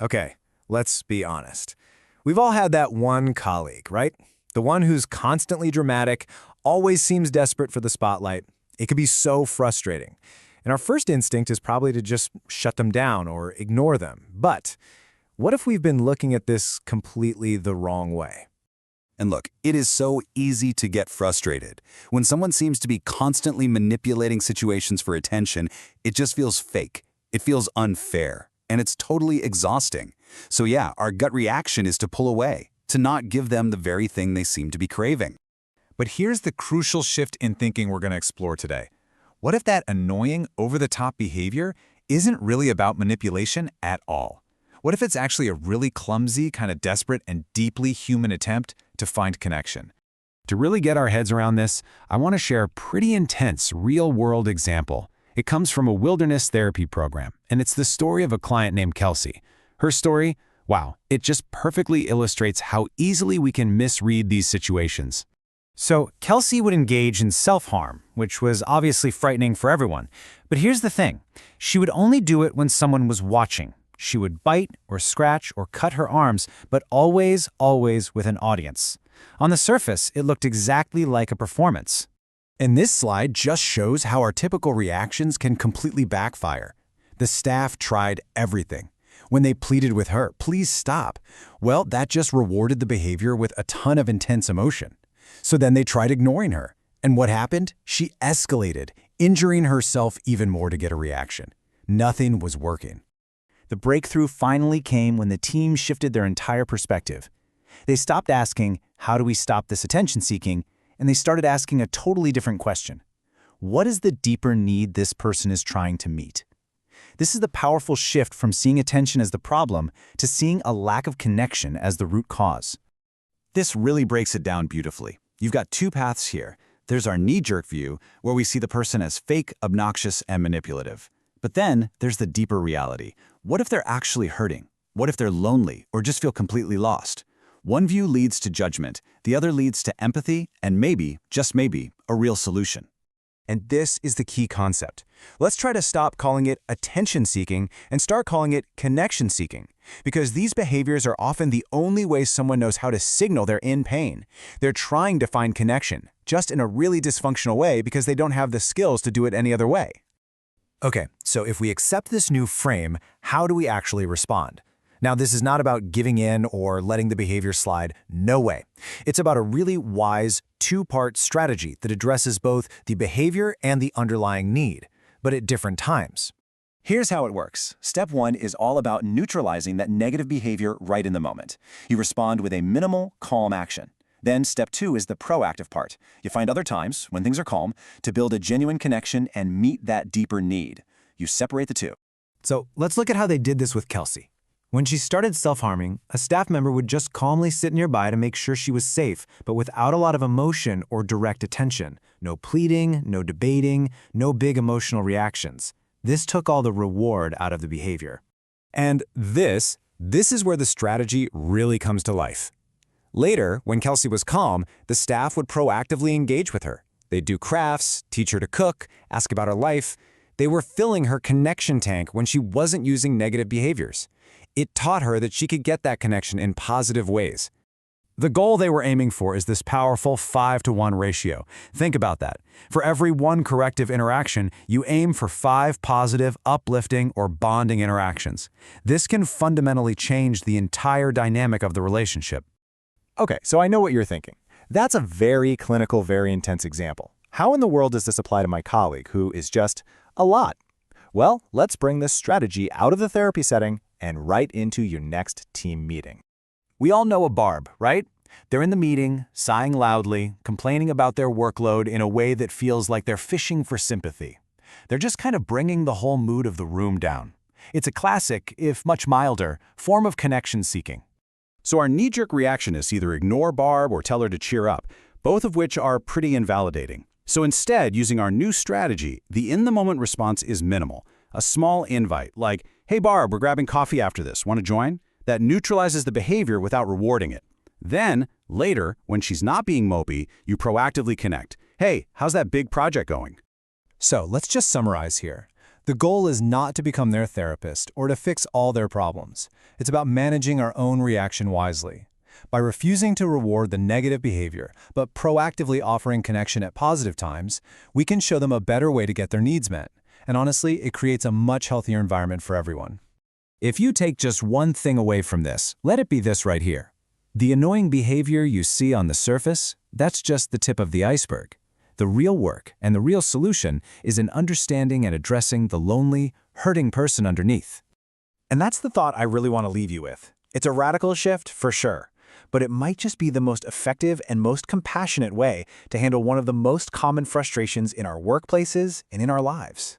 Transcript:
Okay, let's be honest. We've all had that one colleague, right? The one who's constantly dramatic, always seems desperate for the spotlight. It can be so frustrating. And our first instinct is probably to just shut them down or ignore them. But what if we've been looking at this completely the wrong way? And look, it is so easy to get frustrated. When someone seems to be constantly manipulating situations for attention, it just feels fake. It feels unfair. And it's totally exhausting. So yeah, our gut reaction is to pull away, to not give them the very thing they seem to be craving. But here's the crucial shift in thinking we're going to explore today. What if that annoying, over-the-top behavior isn't really about manipulation at all? What if it's actually a really clumsy, kind of desperate, and deeply human attempt to find connection? To really get our heads around this, I want to share a pretty intense, real-world example. It comes from a wilderness therapy program, and it's the story of a client named Kelsey. Her story, wow, it just perfectly illustrates how easily we can misread these situations. So Kelsey would engage in self-harm, which was obviously frightening for everyone. But here's the thing. She would only do it when someone was watching. She would bite or scratch or cut her arms, but always with an audience. On the surface, it looked exactly like a performance. And this slide just shows how our typical reactions can completely backfire. The staff tried everything. When they pleaded with her, please stop, well, that just rewarded the behavior with a ton of intense emotion. So then they tried ignoring her. And what happened? She escalated, injuring herself even more to get a reaction. Nothing was working. The breakthrough finally came when the team shifted their entire perspective. They stopped asking, how do we stop this attention-seeking? And they started asking a totally different question. What is the deeper need this person is trying to meet? This is the powerful shift from seeing attention as the problem to seeing a lack of connection as the root cause. This really breaks it down beautifully. You've got two paths here. There's our knee-jerk view, where we see the person as fake, obnoxious, and manipulative. But then there's the deeper reality. What if they're actually hurting? What if they're lonely or just feel completely lost? One view leads to judgment, the other leads to empathy, and maybe, just maybe, a real solution. And this is the key concept. Let's try to stop calling it attention-seeking and start calling it connection-seeking, because these behaviors are often the only way someone knows how to signal they're in pain. They're trying to find connection, just in a really dysfunctional way because they don't have the skills to do it any other way. Okay, so if we accept this new frame, how do we actually respond? Now, this is not about giving in or letting the behavior slide. No way. It's about a really wise, two-part strategy that addresses both the behavior and the underlying need, but at different times. Here's how it works. Step 1 is all about neutralizing that negative behavior right in the moment. You respond with a minimal, calm action. Then step 2 is the proactive part. You find other times, when things are calm, to build a genuine connection and meet that deeper need. You separate the two. So let's look at how they did this with Kelsey. When she started self-harming, a staff member would just calmly sit nearby to make sure she was safe, but without a lot of emotion or direct attention. No pleading, no debating, no big emotional reactions. This took all the reward out of the behavior. And this is where the strategy really comes to life. Later, when Kelsey was calm, the staff would proactively engage with her. They'd do crafts, teach her to cook, ask about her life. They were filling her connection tank when she wasn't using negative behaviors. It taught her that she could get that connection in positive ways. The goal they were aiming for is this powerful 5-to-1 ratio. Think about that. For every one corrective interaction, you aim for 5 positive, uplifting, or bonding interactions. This can fundamentally change the entire dynamic of the relationship. Okay, so I know what you're thinking. That's a very clinical, very intense example. How in the world does this apply to my colleague, who is just a lot? Well, let's bring this strategy out of the therapy setting and right into your next team meeting. We all know a Barb, right? They're in the meeting, sighing loudly, complaining about their workload in a way that feels like they're fishing for sympathy. They're just kind of bringing the whole mood of the room down. It's a classic, if much milder, form of connection seeking. So our knee-jerk reaction is either ignore Barb or tell her to cheer up, both of which are pretty invalidating. So instead, using our new strategy, the in-the-moment response is minimal. A small invite, like, hey Barb, we're grabbing coffee after this, want to join? That neutralizes the behavior without rewarding it. Then, later, when she's not being mopey, you proactively connect. Hey, how's that big project going? So let's just summarize here. The goal is not to become their therapist or to fix all their problems. It's about managing our own reaction wisely. By refusing to reward the negative behavior, but proactively offering connection at positive times, we can show them a better way to get their needs met. And honestly, it creates a much healthier environment for everyone. If you take just one thing away from this, let it be this right here. The annoying behavior you see on the surface, that's just the tip of the iceberg. The real work and the real solution is in understanding and addressing the lonely, hurting person underneath. And that's the thought I really want to leave you with. It's a radical shift, for sure, but it might just be the most effective and most compassionate way to handle one of the most common frustrations in our workplaces and in our lives.